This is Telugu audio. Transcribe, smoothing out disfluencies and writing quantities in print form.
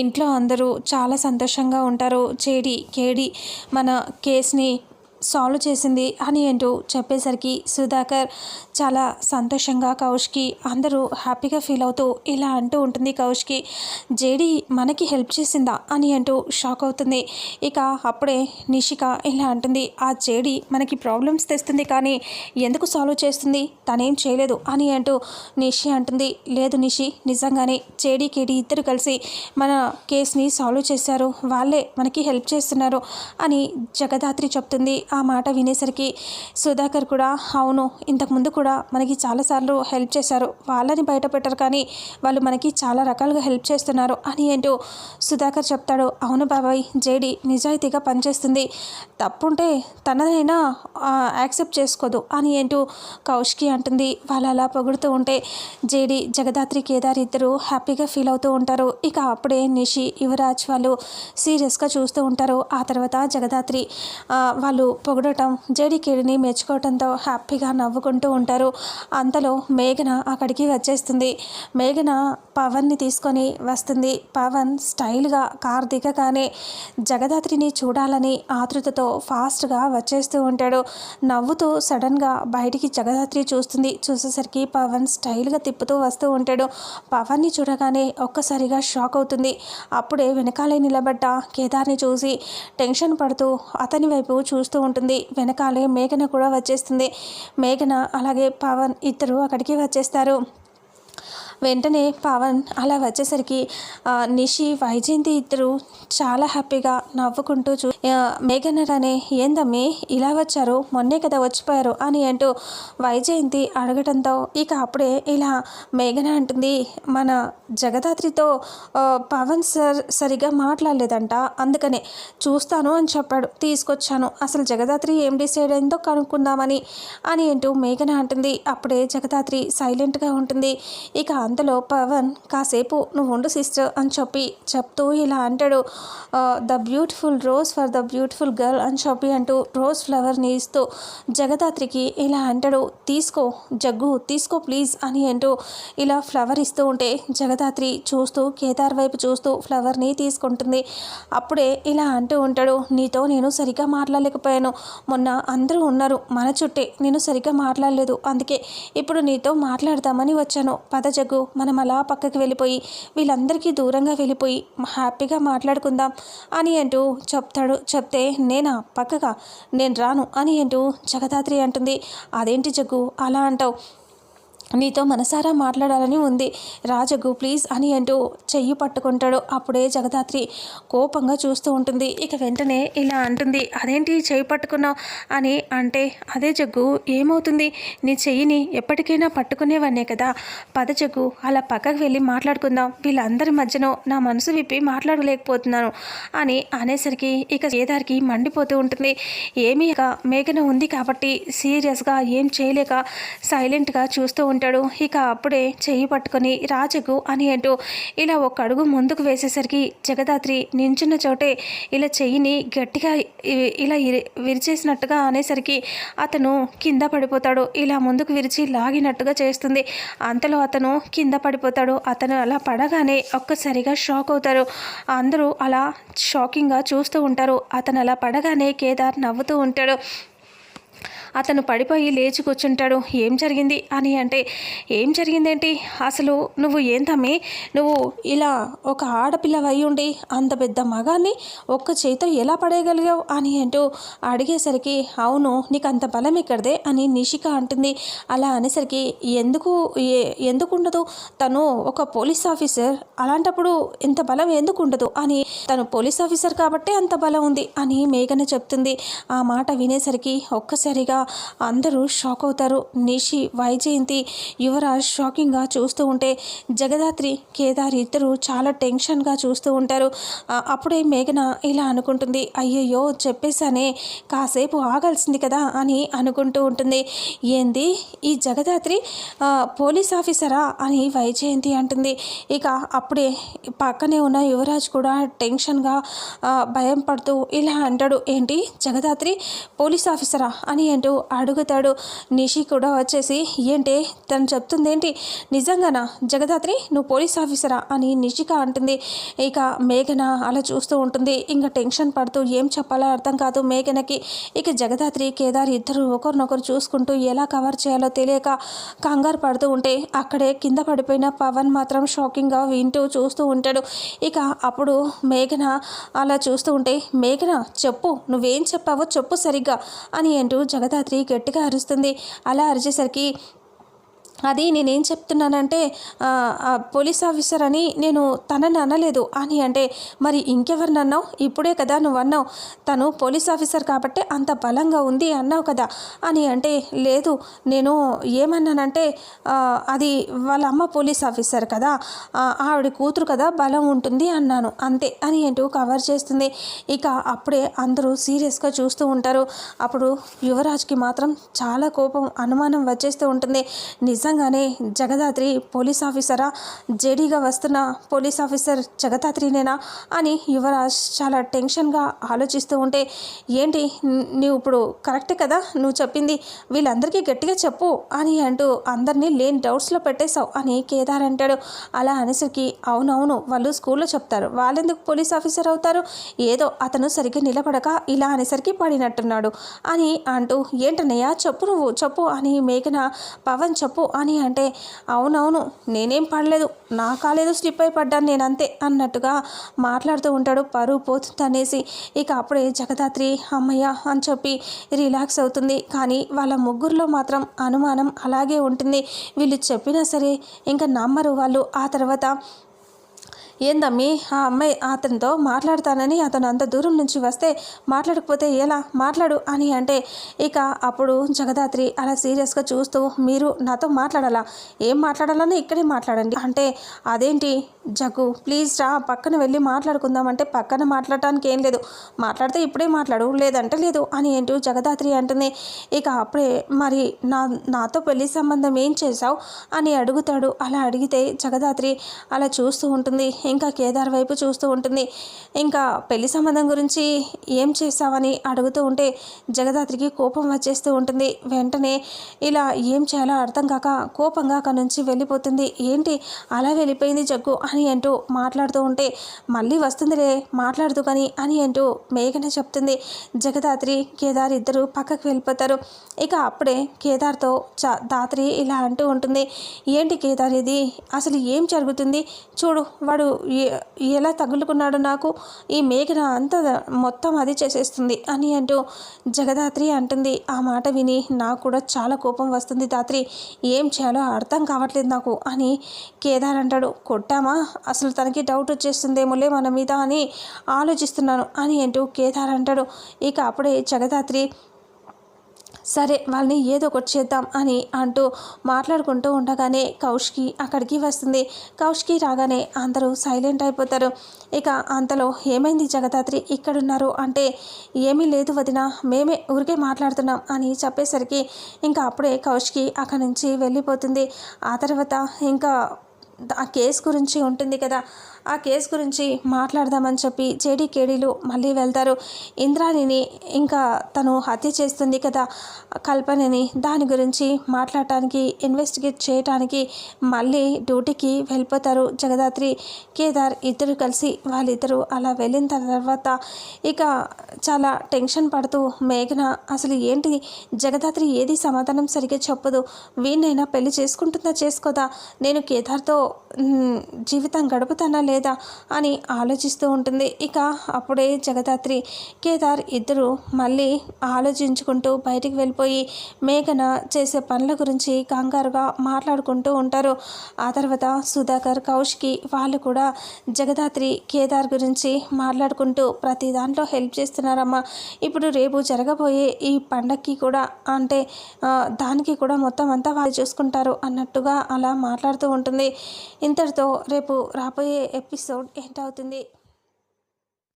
ఇంట్లో అందరూ చాలా సంతోషంగా ఉంటారు. కేడి మన కేస్ని సాల్వ్ చేసింది అని అంటూ చెప్పేసరికి సుధాకర్ చాలా సంతోషంగా కౌష్కి అందరూ హ్యాపీగా ఫీల్ అవుతూ ఇలా అంటూ ఉంటుంది. కౌష్కి జేడి మనకి హెల్ప్ చేసిందా అని అంటూ షాక్ అవుతుంది. ఇక అప్పుడే నిషిక ఇలా అంటుంది, ఆ జేడి మనకి ప్రాబ్లమ్స్ తెస్తుంది కానీ ఎందుకు సాల్వ్ చేస్తుంది, తనేం చేయలేదు అని అంటూ నిషి అంటుంది. లేదు నిషి, నిజంగానే జేడి కేడి ఇద్దరు కలిసి మన కేస్ని సాల్వ్ చేశారు, వాళ్ళే మనకి హెల్ప్ చేస్తున్నారు అని జగదాత్రి చెప్తుంది. ఆ మాట వినేసరికి సుధాకర్ కూడా అవును, ఇంతకుముందు కూడా మనకి చాలాసార్లు హెల్ప్ చేశారు, వాళ్ళని బయట పెట్టరు కానీ వాళ్ళు మనకి చాలా రకాలుగా హెల్ప్ చేస్తున్నారు అని ఏంటో సుధాకర్ చెప్తాడు. అవును బాబాయ్, జేడి నిజాయితీగా పనిచేస్తుంది, తప్పుంటే తనదైనా యాక్సెప్ట్ చేసుకోదు అని ఏంటో కౌష్కి అంటుంది. వాళ్ళు అలా పొగుడుతూ ఉంటే జేడి జగదాత్రి కేదార్ ఇద్దరు హ్యాపీగా ఫీల్ అవుతూ ఉంటారు. ఇక అప్పుడే నిషి యువరాజ్ వాళ్ళు సీరియస్గా చూస్తూ ఉంటారు. ఆ తర్వాత జగదాత్రి వాళ్ళు పొగడటం జేడి కేడిని మెచ్చుకోవడంతో హ్యాపీగా నవ్వుకుంటూ ఉంటారు. అంతలో మేఘన అక్కడికి వచ్చేస్తుంది. మేఘన పవన్ని తీసుకొని వస్తుంది. పవన్ స్టైల్గా కార్ దిగగానే జగదాత్రిని చూడాలని ఆతృతతో ఫాస్ట్గా వచ్చేస్తూ ఉంటాడు. నవ్వుతూ సడన్గా బయటికి జగదాత్రి చూస్తుంది. చూసేసరికి పవన్ స్టైల్గా తిప్పుతూ వస్తూ ఉంటాడు. పవన్ని చూడగానే ఒక్కసారిగా షాక్ అవుతుంది. అప్పుడే వెనకాలే నిలబడ్డ కేదార్ని చూసి టెన్షన్ పడుతూ అతని వైపు చూస్తూ ఉంటుంది. వెనకాలే మేఘన కూడా వచ్చేస్తుంది. మేఘన అలాగే పవన్ ఇద్దరు అక్కడికి వచ్చేస్తారు. వెంటనే పవన్ అలా వచ్చేసరికి నిషి వైజయంతి ఇద్దరు చాలా హ్యాపీగా నవ్వుకుంటూ మేఘనరానే ఏందమ్మి ఇలా వచ్చారు, మొన్నే కదా వచ్చిపోయారు అని అంటూ వైజయంతి అడగటంతో ఇక అప్పుడే ఇలా మేఘన అంటుంది, మన జగదాత్రితో పవన్ సార్ సరిగా మాట్లాడలేదంట, అందుకనే చూస్తాను అని చెప్పాడు, తీసుకొచ్చాను, అసలు జగదాత్రి ఏం డిసైడ్ అయిందో కనుక్కుందామని అని అంటూ మేఘన అంటుంది. అప్పుడే జగదాత్రి సైలెంట్గా ఉంటుంది. ఇక అంతలో పవన్ కాసేపు నువ్వు ఉండు సిస్టర్ అని చెప్తూ ఇలా అంటాడు, the beautiful rose for the beautiful girl అని చెప్పి అంటూ రోజ్ ఫ్లవర్ని ఇస్తూ జగదాత్రికి ఇలా అంటాడు, తీసుకో జగ్గు తీసుకో ప్లీజ్ అని అంటూ ఇలా ఫ్లవర్ ఇస్తూ ఉంటే జగదాత్రి చూస్తూ కేదార్ వైపు చూస్తూ ఫ్లవర్ని తీసుకుంటుంది. అప్పుడే ఇలా అంటూ ఉంటాడు, నీతో నేను సరిగ్గా మాట్లాడలేకపోయాను, మొన్న అందరూ ఉన్నారు మన చుట్టే, నేను సరిగ్గా మాట్లాడలేదు, అందుకే ఇప్పుడు నీతో మాట్లాడదామని వచ్చాను, పద జగ్గు మనం అలా పక్కకి వెళ్ళిపోయి వీళ్ళందరికీ దూరంగా వెళ్ళిపోయి హ్యాపీగా మాట్లాడుకుందాం అని అంటూ చెప్తే నేనా పక్కగా నేను రాను అని అంటూ జగదాత్రి అంటుంది. అదేంటి జగ్గు అలా అంటావు, నీతో మనసారా మాట్లాడాలని ఉంది, రాజగు ప్లీజ్ అని అంటూ చెయ్యి పట్టుకుంటాడు. అప్పుడే జగదాత్రి కోపంగా చూస్తూ ఉంటుంది. ఇక వెంటనే ఇలా అంటుంది, అదేంటి చెయ్యి పట్టుకున్నావు అని అంటే, అదే జగ్గు ఏమవుతుంది, నీ చెయ్యిని ఎప్పటికైనా పట్టుకునేవన్నే కదా, పద జగ్గు అలా పక్కకు వెళ్ళి మాట్లాడుకుందాం, వీళ్ళందరి మధ్యలో నా మనసు విప్పి మాట్లాడలేకపోతున్నాను అని అనేసరికి ఇక కేదార్కి మండిపోతూ ఉంటుంది. ఏమీ మేఘన ఉంది కాబట్టి సీరియస్గా ఏం చేయలేక సైలెంట్గా చూస్తూ ఉంటాడు. ఇక అప్పుడే చెయ్యి పట్టుకొని రాజకు అని అంటూ ఇలా ఒక అడుగు ముందుకు వేసేసరికి జగదాత్రి నించున్న చోటే ఇలా చెయ్యిని గట్టిగా ఇలా విరిచేసినట్టుగా అనేసరికి అతను కింద పడిపోతాడు. ఇలా ముందుకు విరిచి లాగినట్టుగా చేస్తుంది. అంతలో అతను కింద పడిపోతాడు. అతను అలా పడగానే ఒక్కసారిగా షాక్ అవుతారు. అందరూ అలా షాకింగ్గా చూస్తూ ఉంటారు. అతను అలా పడగానే కేదార్ నవ్వుతూ ఉంటాడు. అతను పడిపోయి లేచి కూర్చుంటాడు. ఏం జరిగింది అని అంటే, ఏం జరిగిందేంటి అసలు, నువ్వు ఏంటమ్మి, నువ్వు ఇలా ఒక ఆడపిల్ల అయి ఉండి అంత పెద్ద మగాన్ని ఒక్క చేతితో ఎలా పడేయగలిగావు అని అంటూ అడిగేసరికి, అవును నీకు అంత బలం ఎక్కడిదే అని నిషిక అంటుంది. అలా అనేసరికి ఎందుకు ఉండదు, తను ఒక పోలీస్ ఆఫీసర్, అలాంటప్పుడు ఇంత బలం ఎందుకు ఉండదు అని, తను పోలీస్ ఆఫీసర్ కాబట్టి అంత బలం ఉంది అని మేఘన చెప్తుంది. ఆ మాట వినేసరికి ఒక్కసారిగా అందరూ షాక్ అవుతారు. నిషి వైజయంతి యువరాజ్ షాకింగ్గా చూస్తూ ఉంటే జగదాత్రి కేదార్ ఇద్దరు చాలా టెన్షన్గా చూస్తూ ఉంటారు. అప్పుడే మేఘన ఇలా అనుకుంటుంది, అయ్యయ్యో చెప్పేశానే, కాసేపు ఆగాల్సింది కదా అని అనుకుంటూ ఉంటుంది. ఏంది ఈ జగదాత్రి పోలీస్ ఆఫీసరా అని వైజయంతి అంటుంది. ఇక అప్పుడే పక్కనే ఉన్న యువరాజ్ కూడా టెన్షన్గా భయం పడుతూ ఇలా అంటాడు, ఏంటి జగదాత్రి పోలీస్ ఆఫీసరా అని అంటూ అడుగుతాడు. నిషి కూడా వచ్చేసి ఏంటి తను చెప్తుంది ఏంటి నిజంగానా జగదాత్రి నువ్వు పోలీస్ ఆఫీసరా అని నిషిక అంటుంది. ఇక మేఘన అలా చూస్తూ ఉంటుంది. ఇంకా టెన్షన్ పడుతూ ఏం చెప్పాలో అర్థం కాదు మేఘనకి. ఇక జగదాత్రి కేదార్ ఇద్దరు ఒకరినొకరు చూసుకుంటూ ఎలా కవర్ చేయాలో తెలియక కంగారు పడుతూ ఉంటే అక్కడే కింద పడిపోయిన పవన్ మాత్రం షాకింగ్గా వింటూ చూస్తూ ఉంటాడు. ఇక అప్పుడు మేఘన అలా చూస్తూ ఉంటే మేఘన చెప్పు నువ్వేం చెప్పావో చెప్పు సరిగ్గా అని అంటూ జగదాత్రి గట్టిగా అరుస్తుంది. అలా అరిచేసరికి అది నేనేం చెప్తున్నానంటే పోలీస్ ఆఫీసర్ అని నేను తనని అనలేదు అని అంటే మరి ఇంకెవరిని అన్నావు ఇప్పుడే కదా నువ్వు అన్నావు తను పోలీస్ ఆఫీసర్ కాబట్టి అంత బలంగా ఉంది అన్నావు కదా అని అంటే లేదు నేను ఏమన్నానంటే అది వాళ్ళ అమ్మ పోలీస్ ఆఫీసర్ కదా ఆవిడ కూతురు కదా బలం ఉంటుంది అన్నాను అంతే అని అంటూ కవర్ చేస్తుంది. ఇక అప్పుడే అందరూ సీరియస్గా చూస్తూ ఉంటారు. అప్పుడు యువరాజ్కి మాత్రం చాలా కోపం అనుమానం వచ్చేస్తూ ఉంటుంది. నిజంగానే జగదాత్రి పోలీస్ ఆఫీసరా జేడీగా వస్తున్న పోలీస్ ఆఫీసర్ జగదాత్రినేనా అని యువరాజ్ చాలా టెన్షన్గా ఆలోచిస్తూ ఉంటే ఏంటి నువ్వు ఇప్పుడు కరెక్టే కదా నువ్వు చెప్పింది వీళ్ళందరికీ గట్టిగా చెప్పు అని అంటూ అందరినీ లేని డౌట్స్లో పెట్టేశావు అని కేదార్ అంటాడు. అలా అనేసరికి అవునవును వాళ్ళు స్కూల్లో చెప్తారు వాళ్ళెందుకు పోలీస్ ఆఫీసర్ అవుతారు ఏదో అతను సరిగ్గా నిలబడక ఇలా అనేసరికి పడినట్టున్నాడు అని అంటూ ఏంటన్నయ్యా చెప్పు నువ్వు చెప్పు అని మేఘన పవన్ చెప్పు అని అంటే అవునవును నేనేం పడలేదు నా కాలేదు స్లిప్ అయి పడ్డాను నేనంతే అన్నట్టుగా మాట్లాడుతూ ఉంటాడు. పరువు పోతుంది అనేసి ఇక అప్పుడే జగదాత్రి అమ్మయ్య అని చెప్పి రిలాక్స్ అవుతుంది. కానీ వాళ్ళ ముగ్గురులో మాత్రం అనుమానం అలాగే ఉంటుంది. వీళ్ళు చెప్పినా సరే ఇంకా నమ్మరు వాళ్ళు. ఆ తర్వాత ఏందమ్మి ఆ అమ్మాయి అతనితో మాట్లాడతానని అతను అంత దూరం నుంచి వస్తే మాట్లాడకపోతే ఎలా మాట్లాడు అని అంటే ఇక అప్పుడు జగదాత్రి అలా సీరియస్గా చూస్తూ మీరు నాతో మాట్లాడాలా ఏం మాట్లాడాలని ఇక్కడే మాట్లాడండి అంటే అదేంటి జగ్గు ప్లీజ్ రా పక్కన వెళ్ళి మాట్లాడుకుందామంటే పక్కన మాట్లాడటానికి ఏం లేదు మాట్లాడితే ఇప్పుడే మాట్లాడు లేదంటే లేదు అని ఏంటూ జగదాత్రి అంటుంది. ఇక అప్పుడే మరి నాతో పెళ్లి సంబంధం ఏం చేశావు అని అడుగుతాడు. అలా అడిగితే జగదాత్రి అలా చూస్తూ ఉంటుంది. ఇంకా కేదార్ వైపు చూస్తూ ఉంటుంది. ఇంకా పెళ్లి సంబంధం గురించి ఏం చేశావని అడుగుతూ ఉంటే జగదాత్రికి కోపం వచ్చేస్తూ ఉంటుంది. వెంటనే ఇలా ఏం చేయాలో అర్థం కాక కోపంగా అక్కడి నుంచి వెళ్ళిపోతుంది. ఏంటి అలా వెళ్ళిపోయింది జగ్గు అని అంటూ మాట్లాడుతూ ఉంటే మళ్ళీ వస్తుందిలే మాట్లాడుతూ కానీ అని అంటూ మేఘన చెప్తుంది. జగదాత్రి కేదార్ ఇద్దరు పక్కకు వెళ్ళిపోతారు. ఇక అప్పుడే కేదార్తో దాత్రి ఇలా అంటూ ఉంటుంది. ఏంటి కేదార్ ఇది అసలు ఏం జరుగుతుంది చూడు వాడు ఎలా తగులుకున్నాడు నాకు ఈ మేఘన అంత మొత్తం అది చేసేస్తుంది అని అంటూ జగదాత్రి అంటుంది. ఆ మాట విని నాకు కూడా చాలా కోపం వస్తుంది దాత్రి ఏం చేయాలో అర్థం కావట్లేదు నాకు అని కేదార్ అంటాడు. కొట్టామా అసలు తనకి డౌట్ వచ్చేస్తుందేమోలే మన మీద అని ఆలోచిస్తున్నాను అని అంటూ కేదార్ అంటాడు. ఇక అప్పుడే జగదాత్రి సరే వాళ్ళని ఏదో ఒకటి చేద్దాం అని అంటూ మాట్లాడుకుంటూ ఉండగానే కౌశికి అక్కడికి వస్తుంది. కౌశికి రాగానే అందరూ సైలెంట్ అయిపోతారు. ఇక అంతలో ఏమైంది జగదాత్రి ఇక్కడున్నారు అంటే ఏమీ లేదు వదిన మేమే ఊరికే మాట్లాడుతున్నాం అని చెప్పేసరికి ఇంకా అప్పుడే కౌశికి అక్కడి నుంచి వెళ్ళిపోతుంది. ఆ తర్వాత ఇంకా ఆ కేసు గురించి ఉంటుంది కదా ఆ కేసు గురించి మాట్లాడదామని చెప్పి జేడీ కేడీలు మళ్ళీ వెళ్తారు. ఇంద్రాణిని ఇంకా తను హత్య చేస్తుంది కదా కల్పనని దాని గురించి మాట్లాడటానికి ఇన్వెస్టిగేట్ చేయటానికి మళ్ళీ డ్యూటీకి వెళ్ళిపోతారు. జగదాత్రి కేదార్ ఇద్దరు కలిసి వాళ్ళిద్దరూ అలా వెళ్ళిన తర్వాత ఇక చాలా టెన్షన్ పడుతూ మేఘన అసలు ఏంటి జగదాత్రి ఏది సమాధానం సరిగ్గా చెప్పదు వీణైనా పెళ్లి చేసుకుంటుందా చేసుకోదా నేను కేదార్తో జీవితం గడుపుతానా లేదా అని ఆలోచిస్తూ ఉంటుంది. ఇక అప్పుడే జగదాత్రి కేదార్ ఇద్దరు మళ్ళీ ఆలోచించుకుంటూ బయటికి వెళ్ళిపోయి మేఘన చేసే పనుల గురించి కంగారుగా మాట్లాడుకుంటూ ఉంటారు. ఆ తర్వాత సుధాకర్ కౌశికి వాళ్ళు కూడా జగదాత్రి కేదార్ గురించి మాట్లాడుకుంటూ ప్రతి దాంట్లో హెల్ప్ చేస్తున్నారమ్మా ఇప్పుడు రేపు జరగబోయే ఈ పండక్కి కూడా అంటే దానికి కూడా మొత్తం అంతా వాళ్ళు చూసుకుంటారు అన్నట్టుగా అలా మాట్లాడుతూ ఉంటుంది. ఇంతటితో రేపు రాబోయే ఎపిసోడ్ ఎండ్ అవుతుంది.